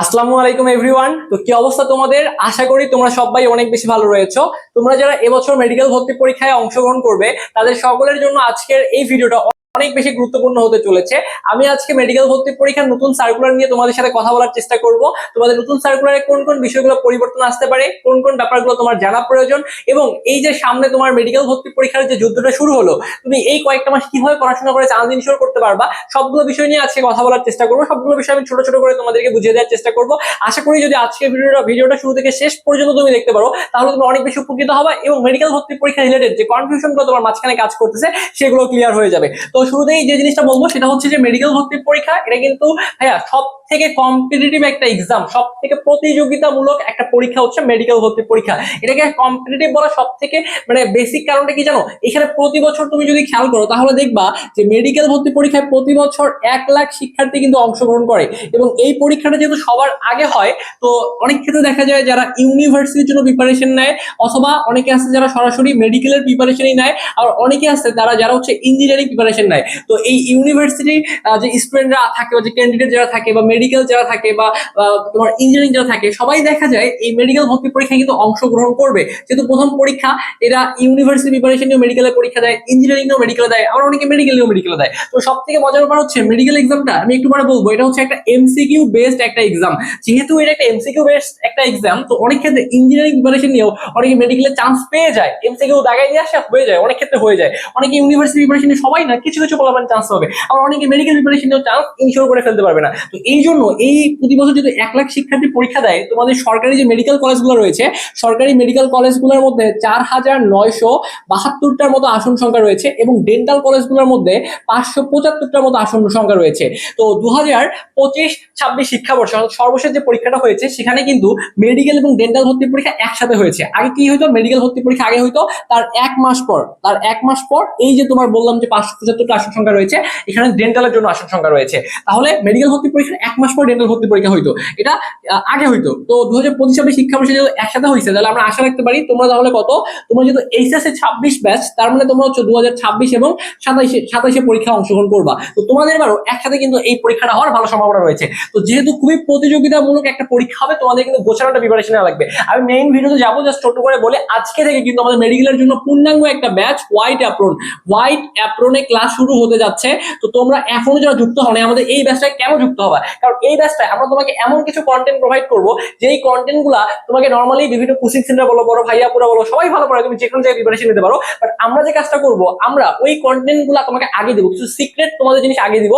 আসসালামু আলাইকুম এভরিওয়ান। তো কি অবস্থা তোমাদের? আশা করি তোমরা সবাই অনেক বেশি ভালো রয়েছো। তোমরা যারা এবছর মেডিকেল ভর্তি পরীক্ষায় অংশগ্রহণ করবে তাদের সকলের জন্য আজকের এই ভিডিওটা অনেক বেশি গুরুত্বপূর্ণ হতে চলেছে। আমি আজকে মেডিকেল ভর্তি পরীক্ষার নতুন সার্কুলার নিয়ে তোমাদের সাথে কথা বলার চেষ্টা করব। তোমাদের নতুন সার্কুলারে কোন কোন বিষয়গুলো পরিবর্তন আসতে পারে, কোন কোন ব্যাপারগুলো তোমার জানা প্রয়োজন, এবং এই যে সামনে তোমার মেডিকেল ভর্তি পরীক্ষার যে যুদ্ধটা শুরু হলো, তুমি এই কয়েকটা মাস কিভাবে পড়াশোনা করে চান্স ইনশিওর করতে পারবা, সবগুলো বিষয় নিয়ে আজকে কথা বলার চেষ্টা করবো। সবগুলো বিষয় আমি ছোট ছোট করে তোমাদেরকে বুঝিয়ে দেওয়ার চেষ্টা করবো। আশা করি যদি আজকে ভিডিওটা শুরু থেকে শেষ পর্যন্ত তুমি দেখতে পারো তাহলে তুমি অনেক বেশি উপকৃত হবে এবং মেডিকেল ভর্তি পরীক্ষা রিলেটেড যে কনফিউশন গুলো তোমার মাঝখানে কাজ করতেছে সেগুলো ক্লিয়ার হয়ে যাবে। তো শুরুতেই যে জিনিসটা বলবো সেটা হচ্ছে যে মেডিকেল ভর্তি পরীক্ষা এটা কিন্তু ভাইয়া সব থেকে কম্পিটিটিভ একটা এক্সাম, সব থেকে প্রতিযোগিতামূলক একটা পরীক্ষা হচ্ছে মেডিকেল ভর্তি পরীক্ষা। এটাকে কম্পিটিটিভ বলা সব থেকে বেসিক কারণটা কি জানো? এখানে প্রতি বছর তুমি যদি খেয়াল করো তাহলে দেখবা যে মেডিকেল ভর্তি পরীক্ষায় প্রতি বছর 1 লাখ শিক্ষার্থী কিন্তু অংশগ্রহণ করে। এবং এই পরীক্ষাটা যেহেতু সবার আগে হয়, তো অনেক ক্ষেত্রে দেখা যায় যারা ইউনিভার্সিটির জন্য প্রিপারেশন নেয়, অথবা অনেকে আছে যারা সরাসরি মেডিকেলের প্রিপারেশনই নেয়, আর অনেকে আছে তারা যারা হচ্ছে ইঞ্জিনিয়ারিং প্রিপারেশন নেয়। তো এই ইউনিভার্সিটি যে স্টুডেন্টরা থাকে বা যে ক্যান্ডিডেট যারা থাকে বা মেডিকেল যারা থাকে বা তোমার ইঞ্জিনিয়ারিং যারা থাকে, সবাই দেখা যায় এই মেডিকেল ভর্তি পরীক্ষায় কিন্তু অংশগ্রহণ করবে। যেহেতু প্রথম পরীক্ষা, এরা ইউনিভার্সিটি প্রিপারেশন নিয়েও মেডিকেলের পরীক্ষা দেয়, ইঞ্জিনিয়ারিং নিয়েও মেডিকেল দেয়, আবার অনেকে মেডিকেল নিয়েও মেডিকেল দেয়। তো সব থেকে মজার ব্যাপার হচ্ছে মেডিকেল এক্সামটা আমি একটু পরে বলবো, এটা হচ্ছে একটা এমসিকিউ বেসড একটা এক্সাম। যেহেতু এটা একটা এমসিকিউ বেসড একটা এক্সাম, তো অনেক ক্ষেত্রে ইঞ্জিনিয়ারিং প্রিপারেশন নিয়েও অনেকে মেডিকেলের চান্স পেয়ে যায়, এমসিকিউ দাগাই দিয়ে আসা হয়ে যায়, অনেক ক্ষেত্রে হয়ে যায়। অনেকে ইউনিভার্সিটি প্রিপারেশন সবাই না, কিছু কিছু পোলাপান চান্স পাবে, আবার অনেকে মেডিকেল প্রিপারেশন নিয়েও চান্স ইনশিওর করে ফেলতে পারবে না। তো এই জন্য এই প্রতি বছর যদি 1 লাখ শিক্ষার্থী পরীক্ষা দেয়, তোমাদের সরকারি যে মেডিকেল কলেজগুলো রয়েছে, সরকারি মেডিকেল কলেজগুলোর মধ্যে 4,972টার মতো আসন সংখ্যা রয়েছে এবং ডেন্টাল কলেজগুলোর মধ্যে 575টার মতো আসন সংখ্যা রয়েছে। তো 2025-26 শিক্ষাবর্ষ সর্বশেষ যে পরীক্ষাটা হয়েছে সেখানে কিন্তু মেডিকেল এবং ডেন্টাল ভর্তি পরীক্ষা একসাথে হয়েছে। আগে কি হইতো, মেডিকেল ভর্তি পরীক্ষা আগে হইতো, তার এক মাস পর এই যে তোমার বললাম যে 575টা আসন সংখ্যা রয়েছে, এখানে ডেন্টালের জন্য আসন সংখ্যা রয়েছে। তাহলে মেডিকেল ভর্তি পরীক্ষার 1 মাস পর ডেন্টাল ভর্তি পরীক্ষা হইতো, এটা আগে হইতো। তো 2025 শিক্ষাবর্ষে যদি একসাথে হয়েছে তাহলে আমরা আশা রাখতে পারি তোমরা তাহলে কত, তোমরা যেহেতু এইচএসসি 26 ব্যাচ, তার মানে তোমরা হচ্ছে 2026 এবং 27-এ পরীক্ষা অংশগ্রহণ করবা। তো তোমাদের এবারও একসাথে কিন্তু এই পরীক্ষাটা হওয়ার ভালো সম্ভাবনা রয়েছে। তো যেহেতু খুবই প্রতিযোগিতামূলক একটা পরীক্ষা হবে, তোমাদের কিন্তু গোছানোটা প্রিপারেশন লাগবে। আমি মেইন ভিডিওতে যাবো, জাস্ট ছোট করে বলে আজকে থেকে কিন্তু আমাদের মেডিকেলের জন্য পূর্ণাঙ্গ একটা ব্যাচ হোয়াইট অ্যাপ্রনে ক্লাস শুরু হতে যাচ্ছে। তো তোমরা এখনো যারা যুক্ত হও না আমাদের এই ব্যাচটায় কেন যুক্ত হবা, কারণ এই ব্যাচটায় আমরা তোমাকে এমন কিছু কন্টেন্ট প্রোভাইড করবো যেই কন্টেন্ট গুলা তোমাকে নর্মালি বিভিন্ন কোচিং সেন্টার বলো, বড় ভাইয়া পুরা বলো, সবাই ভালো পড়ে, তুমি যে কোনো জায়গায় প্রিপারেশন নিতে পারো। বাট আমরা যে কাজটা করবো, আমরা ওই কন্টেন্ট গুলা তোমাকে আগে দিব, কিছু সিক্রেট তোমাদের জিনিস আগে দিব,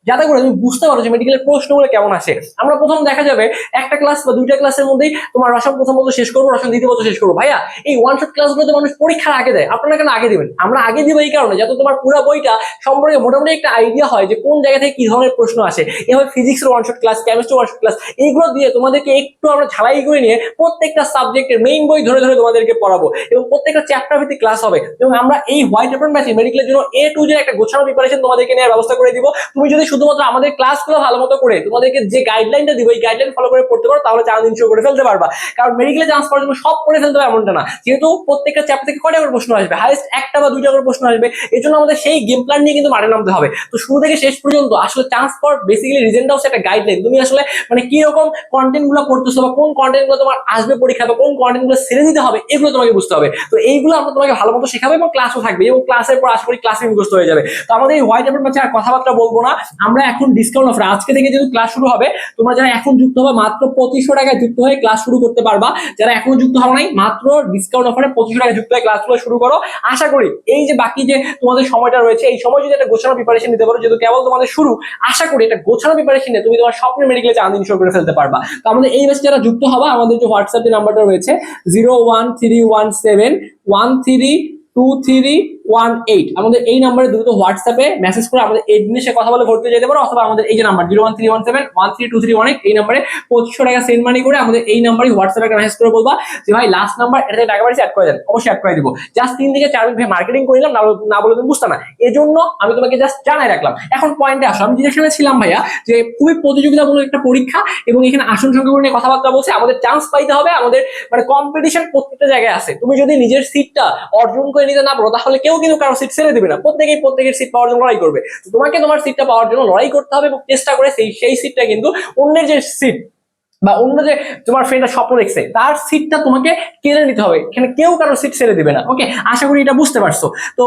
যাতে করে তুমি বুঝতে পারো যে মেডিকেলের প্রশ্নগুলো কেমন আসে। আমরা প্রথম দেখা যাবে একটা ক্লাস বা দুইটা ক্লাসের মধ্যেই তোমার রসম প্রথম বছর শেষ করবো, রসম দ্বিতীয় বছর শেষ করবো। ভাইয়া এই ওয়ান শট ক্লাসগুলো তো মানুষ পরীক্ষার আগে দেয়, আপনারা কেন আগে দিবেন? আমরা আগে দিব এই কারণে যাতে তোমার পুরো বইটা সম্পর্কে মোটামুটি একটা আইডিয়া হয় যে কোন জায়গা থেকে কি ধরনের প্রশ্ন আসে। এভাবে ফিজিক্সের one shot class, chemistry one shot class, এইগুলো দিয়ে তোমাদেরকে একটু আমরা ঝালাই করে নিয়ে প্রত্যেকটা সাবজেক্টের মেইন বই ধরে ধরে তোমাদেরকে পড়াবো এবং প্রত্যেকটা চ্যাপ্টার ভিত্তিক ক্লাস হবে। এবং আমরা এই হোয়াইট অ্যাপ্রন ব্যাচে মেডিকেলের জন্য এ টু জেড একটা গোছানো প্রিপারেশন তোমাদেরকে নেওয়ার ব্যবস্থা করে দিব। তুমি যদি শুধুমাত্র আমাদের ক্লাসগুলো ভালো মতো করে তোমাদেরকে যে গাইডলাইনটা দিব এই গাইডলাইন ফলো করে পড়তে পারো, তাহলে চান্স ইনশিওর করে ফেলতে পারবা। কারণ মেডিকেলে চান্স পাওয়ার জন্য সব করে ফেলতে হবে এমনটা না, যেহেতু প্রত্যেকটা চ্যাপ্টার থেকে কয়টা করে প্রশ্ন আসবে, হাইয়েস্ট একটা বা দুইটা করে প্রশ্ন আসবে, এই জন্য আমাদের সেই গেম প্ল্যান নিয়ে কিন্তু মাঠে নামতে হবে। তো শুরু থেকে শেষ পর্যন্ত আসলে চান্স পাওয়ার বেসিক্যালি রিজনটা হচ্ছে একটা গাইডলাইন। তুমি আসলে কি রকম কন্টেন্ট গুলো পড়তেছো বা কোন কন্টেন্ট গুলো তোমার আসবে পরীক্ষা বা কোন কন্টেন্ট গুলো ছেড়ে দিতে হবে, এগুলো তোমাকে বুঝতে হবে। তো এইগুলো আমরা তোমাকে ভালো মতো শেখাবো এবং ক্লাসও থাকবে এবং ক্লাসের পর আশা করি ক্লাসে মুখস্থ হয়ে যাবে। তো আমাদের এই হোয়াইট অ্যাপ্রন ব্যাচে আর কথাবার্তা বলবো না, আমরা এখন ডিসকাউন্ট অফার আজকে থেকে যেহেতু ক্লাস শুরু হবে, তোমরা যারা এখন যুক্ত হবে মাত্র 2500 টাকায় যুক্ত হয়ে ক্লাস শুরু করতে পারবা। যারা এখনো যুক্ত হও নাই মাত্র ডিসকাউন্ট অফারে 2500 টাকায় যুক্ত হয়ে ক্লাসগুলো শুরু করো। আশা করি এই যে বাকি যে তোমাদের সময়টা রয়েছে, এই সময় যদি একটা গোছানো প্রিপারেশন নিতে পারো, যেহেতু কেবল তোমাদের শুরু, আশা করি এটা গোছানো প্রিপারেশন নিয়ে তুমি তোমার স্বপ্নের মেডিকেলে চান্স ইনশিওর করে ফেলতে পারবা। তো আমাদের এই ব্যাচে যারা যুক্ত হবা, আমাদের যে হোয়াটসঅ্যাপের নাম্বারটা রয়েছে 01317132318, আমাদের এই নাম্বারে দ্রুত হোয়াটসঅ্যাপে মেসেজ করে আমাদের এই জিনিসে কথা বলে ভর্তি যেতে পারো, অথবা আমাদের এই যে নাম্বার 01317132318 এই নাম্বারে 2500 টাকা সেন্ড মানি করে আমাদের এই নাম্বারে হোয়াটসঅ্যাপে একটা মেসেজ করে বলবা যে ভাই লাস্ট নাম্বার এটাতে টাকা পাঠিয়েছি, অ্যাড করে দেন। অবশ্যই অ্যাড করে দিব। জাস্ট 3 থেকে 4 মিনিট মার্কেটিং করিলাম, না বলে তুমি বুঝতে না, এজন্য আমি তোমাকে জাস্ট জানাই রাখলাম। এখন পয়েন্টে আসো, আমি যেখানে ছিলাম ভাইয়া যে খুবই প্রতিযোগিতামূলক একটা পরীক্ষা এবং এখানে আসন সংখ্যা নিয়ে কথাবার্তা বলছে, আমাদের চান্স পাইতে হবে, আমাদের কম্পিটিশন প্রত্যেকটা জায়গায় আছে। তুমি যদি নিজের সিটটা অর্জন করে নিতে না পারো তাহলে কেউ কিন্তু কারো সিট ছেড়ে দিবে না, প্রত্যেকের সিট পাওয়ার জন্য লড়াই করবে। তোমাকে তোমার সিটটা পাওয়ার জন্য লড়াই করতে হবে এবং চেষ্টা করে সেই সিটটা কিন্তু অন্যের যে সিট বা অন্য যে তোমার ফ্রেন্ডটা স্বপ্ন দেখছে তার সিটটা তোমাকে কেড়ে নিতে হবে, এখানে কেউ কারোর সিট ছেড়ে দিবে না। ওকে, আশা করি এটা বুঝতে পারছো। তো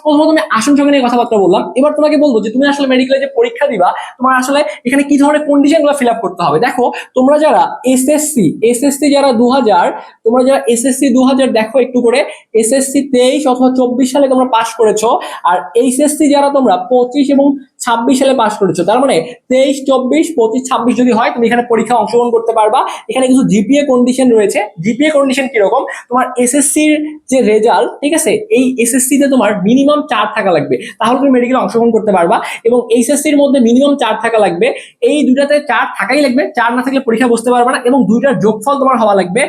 প্রথমত আমি আসন সংখ্যা নিয়ে কথাবার্তা বললাম, এবার তোমাকে বলবো যে তুমি আসলে মেডিকেলে যে পরীক্ষা দিবা তোমার আসলে এখানে কি ধরনের কন্ডিশন গুলো ফিল আপ করতে হবে। দেখো তোমরা যারা এসএসসি যারা 2000, তোমরা যারা এসএসসি 2000 দেখো একটু করে, এসএসসি 23 অথবা 24 সালে তোমরা পাস করেছো, আর এইচএসসি যারা তোমরা 25 এবং 26 সালে পাস করেছো, তার মানে 23, 24, 25, 26 যদি হয় তুমি এখানে পরীক্ষা অংশগ্রহণ করতে পারবা। এখানে কিছু জিপিএ কন্ডিশন রয়েছে। জিপিএ কন্ডিশন কিরকম, তোমার এসএসসির যে রেজাল্ট, ঠিক আছে, এই এসএসসি তে তোমার মিনিমাম 4 থাকা লাগবে, তাহলে তুমি মেডিকেলে অংশগ্রহণ করতে পারবা। এবং এইচএসসির মধ্যে মিনিমাম 4 থাকা লাগবে, এই দুটাতে 4 থাকাই লাগবে, 4 না থাকলে পরীক্ষা বসতে পারবে না। এবং দুইটার যোগফল তোমার হওয়া লাগবে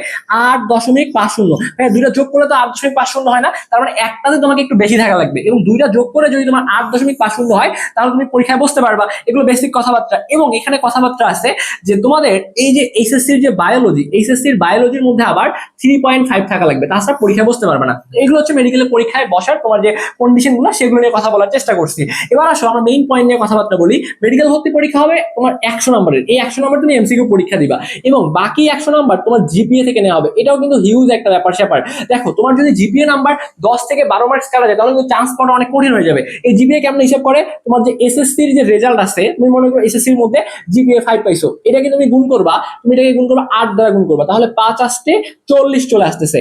8.50। হ্যাঁ, দুইটা যোগ করলে তো 8.50 হয় না, তার মানে একটাতে তোমাকে একটু বেশি থাকা লাগবে, এবং দুইটা যোগ করে যদি তোমার 8.50 হয় তাহলে তুমি পরীক্ষায় বসতে পারবা। এগুলো বেসিক কথাবার্তা। এবং এখানে কথাবার্তা আছে যে তোমাদের এই যে এইচএসসির যে বায়োলজি, এইচএসসির বায়োলজির মধ্যে আবার 3.5 থাকা লাগবে, তাছাড়া পরীক্ষা বসতে পারবে না। এগুলো হচ্ছে মেডিকেলে পরীক্ষায় বসার তোমার যে কন্ডিশন গুলো, সেগুলো নিয়ে কথা বলার চেষ্টা করছি। এবার আসো আমরা মেইন পয়েন্ট নিয়ে কথাবার্তা বলি। মেডিকেল ভর্তি পরীক্ষা হবে তোমার 100 নম্বরের, এই 100 নম্বর তুমি এমসিকিউ পরীক্ষা দিবা, এবং বাকি 100 নাম্বার তোমার জিপিএ থেকে নেওয়া হবে। এটাও কিন্তু হিউজ একটা ব্যাপার স্যাপার। দেখো তোমার যদি জিপিএ নাম্বার 10 থেকে 12 মার্কস কাটা যায় তাহলে কিন্তু চান্স পাওয়া অনেক কঠিন হয়ে যাবে। এই জিপিএ কেমন হিসাব করে, তোমার যে এসএসসির যে রেজাল্ট আছে, তুমি মনে করো এসএসসির মধ্যে জিপিএ 5 পাইছো, এটাকে তুমি গুণ করবা, তুমি এটাকে গুণ করবা 8 দ্বারা গুণ করবা, তাহলে 5 আসতে 40 চলে আসতেছে।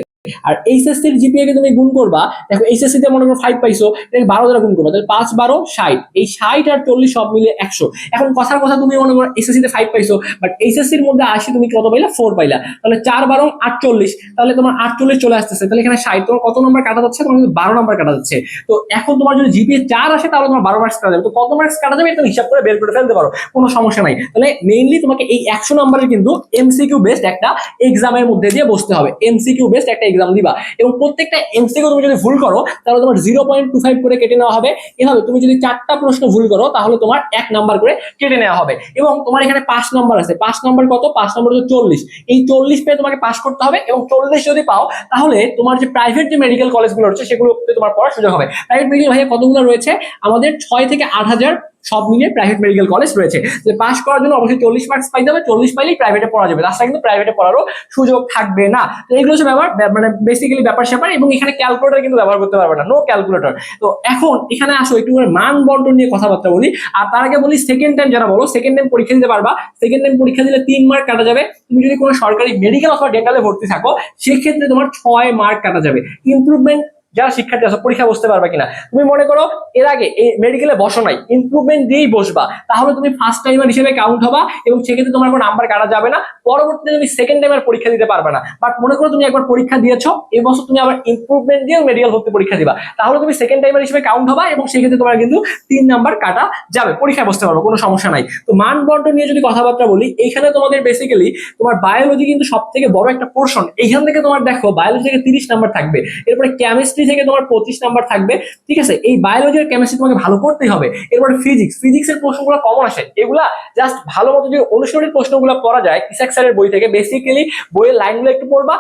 আর এইচএসসির জিপিএ কে তুমি গুণ করবা, দেখো এইচএসসি তে মনে করো 5 পাইছো, এটাকে 12 দ্বারা গুণ করবা, তাহলে 5 12 60, এই 60 আর 40 সব মিলে 100। এখন কথার কথা, তুমি মনে করো এইচএসসি তে 5 পাইছো, বাট এইচএসসির মধ্যে 80 তুমি কত পাইলা, 4 পাইলা, তাহলে 4 12 48, তাহলে তোমার 48 চলে আসতেছে। তাহলে এখানে 60, তোমার কত নাম্বার কাটা যাচ্ছে, তোমার কিন্তু 12 নাম্বার কাটা যাচ্ছে। তো এখন তোমার যদি জিপিএ 4 আসে তাহলে তোমার 12 মার্কস কাটা যাবে। তো কত মার্কস কাটা যাবে এটা হিসাব করে বের করে ফেলতে পারো, কোনো সমস্যা নাই। তাহলে মেইনলি তোমাকে এই 100 নাম্বারের কিন্তু এমসিকিউ বেসড একটা এক্সামের মধ্যে দিয়ে বসতে হবে, এমসিকিউ বেসড একটা এক্সাম দিবা, এবং প্রত্যেকটা এমসিকিউ তুমি যদি ভুল করো তাহলে তোমার 0.25 করে কেটে নেওয়া হবে। এভাবে তুমি যদি 4টা প্রশ্ন ভুল করো তাহলে তোমার 1 নাম্বার করে কেটে নেওয়া হবে। এবং তোমার এখানে 5 নাম্বার আছে, 5 নাম্বার কত, 5 নাম্বার হচ্ছে 40, এই 40 পেয়ে তোমাকে পাস করতে হবে। এবং 40 যদি পাও তাহলে তোমার যে প্রাইভেট যে মেডিকেল কলেজগুলো রয়েছে সেগুলোতে তোমার পড়ার সুযোগ হবে। প্রাইভেট মেডিকেল ভাইয়া কতগুলো রয়েছে, আমাদের 6 থেকে 8,000 সব মিলিয়ে প্রাইভেট মেডিকেল কলেজ রয়েছে। যে পাস করার জন্য অবশ্যই 40 মার্কস পাইতে হবে, 40 পাইলেই প্রাইভেটে পড়া যাবে, তাছাড়া কিন্তু প্রাইভেটে পড়ারও সুযোগ থাকবে না। তো এগুলো হচ্ছে ব্যাপার, মানে বেসিক্যালি ব্যাপার স্যাপার। এবং এখানে ক্যালকুলেটর কিন্তু ব্যবহার করতে পারবে না, নো ক্যালকুলেটর। তো এখন এখানে আসো একটু মান বন্টন নিয়ে কথাবার্তা বলি। আর তার আগে বলি, সেকেন্ড টাইম যারা বলো সেকেন্ড টাইম পরীক্ষা দিতে পারবা, সেকেন্ড টাইম পরীক্ষা দিলে 3 মার্ক কাটা যাবে। তুমি যদি কোনো সরকারি মেডিকেল অথবা ডেন্টালে ভর্তি থাকো সেক্ষেত্রে তোমার 6 মার্ক কাটা যাবে। ইমপ্রুভমেন্ট যারা শিক্ষার্থী আছে পরীক্ষা বসতে পারবা কিনা, তুমি মনে করো এর আগে এই মেডিকেলে বসো নাই, ইমপ্রুভমেন্ট দিয়েই বসবা, তাহলে তুমি ফার্স্ট টাইমার হিসেবে কাউন্ট হবা, এবং সেক্ষেত্রে তোমার কোনো নাম্বার কাটা যাবে না। পরবর্তীতে তুমি সেকেন্ড টাইমার পরীক্ষা দিতে পারবে না। বাট মনে করো তুমি একবার পরীক্ষা দিয়েছো, এই বছর তুমি আবার ইমপ্রুভমেন্ট দিয়ে মেডিকেল ভর্তি পরীক্ষা দিবা, তাহলে তুমি সেকেন্ড টাইমার হিসেবে কাউন্ট হবা, এবং সেক্ষেত্রে তোমার কিন্তু 3 নাম্বার কাটা যাবে, পরীক্ষায় বসতে পারবো, কোনো সমস্যা নাই। তো মান বন্টন নিয়ে যদি কথাবার্তা বলি, এইখানে তোমাদের বেসিক্যালি তোমার বায়োলজি কিন্তু সব থেকে বড় একটা পোর্শন। এইখান থেকে তোমার দেখো বায়োলজি থেকে 30 নাম্বার থাকবে, এরপরে কেমিস্ট্রি থেকে তোমার 25 নাম্বার থাকবে, ঠিক আছে। এই বায়োলজি আর কেমিস্ট্রি তোমাকে ভালো করতেই হবে। এরপরে ফিজিক্সের প্রশ্নগুলো কমন আসে, এগুলা জাস্ট ভালো মতো যদি অনুশীলনের প্রশ্নগুলো পড়া যায় ইসাক স্যারের বই থেকে, বেসিক্যালি বইয়ের লাইনগুলো একটু পড়বা,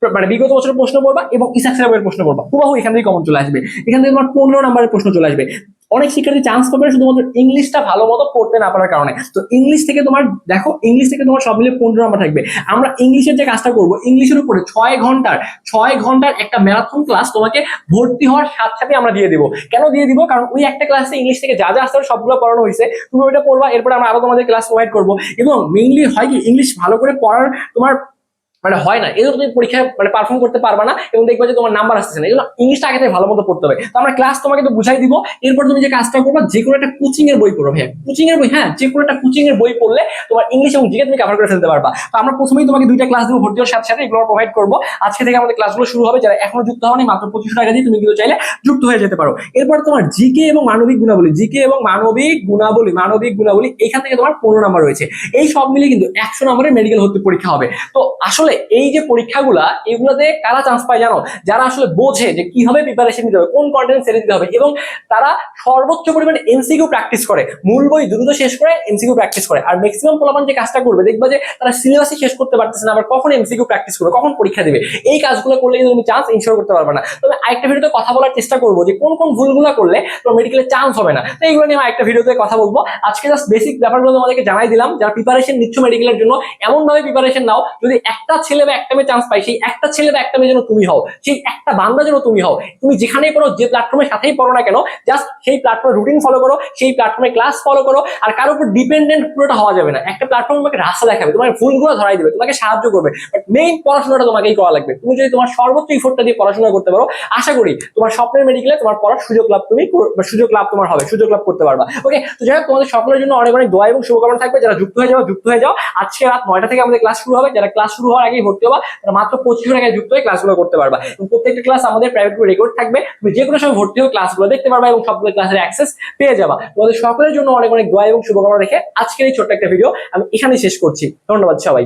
মানে বিগত বছরের প্রশ্ন পড়বা, এবং ইসাক স্যারের বইয়ের প্রশ্ন পড়বা, হুবাহু এখান থেকে কমন চলে আসবে। এখান থেকে তোমার 15 নাম্বারের প্রশ্ন চলে আসবে। অনেক শিক্ষার্থী চান্স পাবে শুধুমাত্র ইংলিশটা ভালো মতো পড়তে না পারার কারণে। তো ইংলিশ থেকে তোমার দেখো, ইংলিশ থেকে তোমার সব মিলে 15 নাম্বার থাকবে। আমরা ইংলিশের যে কাজটা করবো, ইংলিশের উপরে 6 ঘন্টার একটা ম্যারাথন ক্লাস তোমাকে ভর্তি হওয়ার সাথে সাথে আমরা দিয়ে দিব। কেন দিয়ে দিব, কারণ ওই একটা ক্লাসে ইংলিশ থেকে যা যা আসতে সবগুলো পড়ানো হয়েছে, তুমি ওইটা পড়বা, এরপরে আমরা আরো তোমাদের ক্লাস প্রোভাইড করবো। এবং মেইনলি হয় কি, ইংলিশ ভালো করে পড়ার তোমার মানে হয় না, এজন্য তুমি পরীক্ষায় মানে পারফর্ম করতে পারবা না, এবং দেখবা যে তোমার নাম্বার আসতেছে না। এই জন্য ইংলিশটা আগে থেকে ভালো মতো পড়তে হবে। তো আমরা ক্লাস তোমাকে তো বুঝাই দিব, এরপর তুমি যে কাজটা করবা, যে কোনো একটা কোচিং এর বই পড়ো। হ্যাঁ, কোচিং এর বই, হ্যাঁ, যে কোনো একটা কোচিং এর বই পড়লে তোমার ইংলিশ এবং জিকে তুমি কভার করে ফেলতে পারবা। তো আমরা প্রথমেই তোমাকে 2টা ক্লাস দিব, ভর্তি হওয়ার সাথে সাথে এগুলো প্রোভাইড করবো। আজকে থেকে আমাদের ক্লাসগুলো শুরু হবে, যারা এখনো যুক্ত হওনি মাত্র 25 টাকা দিয়ে তুমি কিন্তু চাইলে যুক্ত হয়ে যেতে পারো। এরপর তোমার জিকে এবং মানবিক গুণাবলী, এখান থেকে তোমার 15 নাম্বার রয়েছে। এই সব মিলিয়ে কিন্তু 100 নম্বরের মেডিকেল ভর্তি পরীক্ষা হবে। তো আসলে আসলে এই যে পরীক্ষাগুলা এগুলোতে কারা চান্স পায় জানো? যারা আসলে বোঝে যে কিভাবে প্রিপারেশন নিতে হবে, কোন কন্টেন্ট ছেড়ে দিতে হবে, এবং তারা সর্বোচ্চ পরিমাণে এমসিকিউ প্র্যাকটিস করে, মূল বই দ্রুত শেষ করে এমসিকিউ প্র্যাকটিস করে। আর ম্যাক্সিমাম পোলাপান যে কাজটা করবে দেখবা যে তারা সিলেবাসই শেষ করতে পারতেছে না, আবার কখন এমসিকিউ প্র্যাকটিস করবে, কখন পরীক্ষা দেবে। এই কাজগুলো করলে কিন্তু তুমি চান্স ইনশিওর করতে পারবে না। তবে আরেকটা ভিডিওতে কথা বলার চেষ্টা করবো যে কোন কোন ভুলগুলো করলে তোমার মেডিকেলে চান্স হবে না। তো এইগুলো নিয়ে একটা ভিডিওতে কথা বলবো। আজকে জাস্ট বেসিক ব্যাপারগুলো তোমাদেরকে জানাই দিলাম। যারা প্রিপারেশন নিচ্ছ মেডিকেলের জন্য, এমন ভাবে প্রিপারেশন নাও যদি একটা ছেলে বা একটা মেয়ে চান্স পাই, সেই একটা ছেলে বা একটা মেয়ে যেন তুমি হও, সেই একটা বান্দা যেন তুমি হও। তুমি যেখানেই পড়ো, যে প্ল্যাটফর্মের সাথেই পড়ো না কেন, জাস্ট সেই প্ল্যাটফর্মের রুটিন ফলো করো, সেই প্ল্যাটফর্মে ক্লাস ফলো করো। আর কারোর উপর ডিপেন্ডেন্ট পুরোটা হওয়া যাবে না। একটা প্ল্যাটফর্ম তোমাকে রাস্তা দেখাবে, তোমার ভুলগুলো ধরাই দেবে, তোমাকে সাহায্য করবে, বাট মেইন পড়াশোনাটা তোমাকেই করা লাগবে। তুমি যদি তোমার সর্বোচ্চ ইফোর্টটা দিয়ে পড়াশোনা করতে পারো, আশা করি তোমার স্বপ্নের মেডিকেলে তোমার পড়ার সুযোগ লাভ তোমার হবে, সুযোগ লাভ করতে পারবা। ওকে, তো যাই হোক, তোমাদের সকলের জন্য অনেক অনেক দোয়া এবং শুভকামনা থাকবে। যারা যুক্ত হয়ে যাও। আজকে রাত 9টা থেকে আমাদের ক্লাস শুরু হবে। যারা ক্লাস শুরু হওয়ার আগেই ভর্তি হবা, তারা মাত্র 25 টাকায় যুক্ত হয়ে ক্লাসগুলো করতে পারবা। এবং প্রত্যেকটা ক্লাস আমাদের প্রাইভেট রেকর্ড থাকবে, তুমি যে কোনো সময় ভর্তি হয়ে ক্লাসগুলো দেখতে পারবা এবং সবগুলো ক্লাসের অ্যাক্সেস পেয়ে যাবা। তোমাদের সকলের জন্য অনেক অনেক দোয়া এবং শুভকামনা রেখে আজকের এই ছোট্ট একটা ভিডিও আমি এখানেই শেষ করছি। ধন্যবাদ সবাই।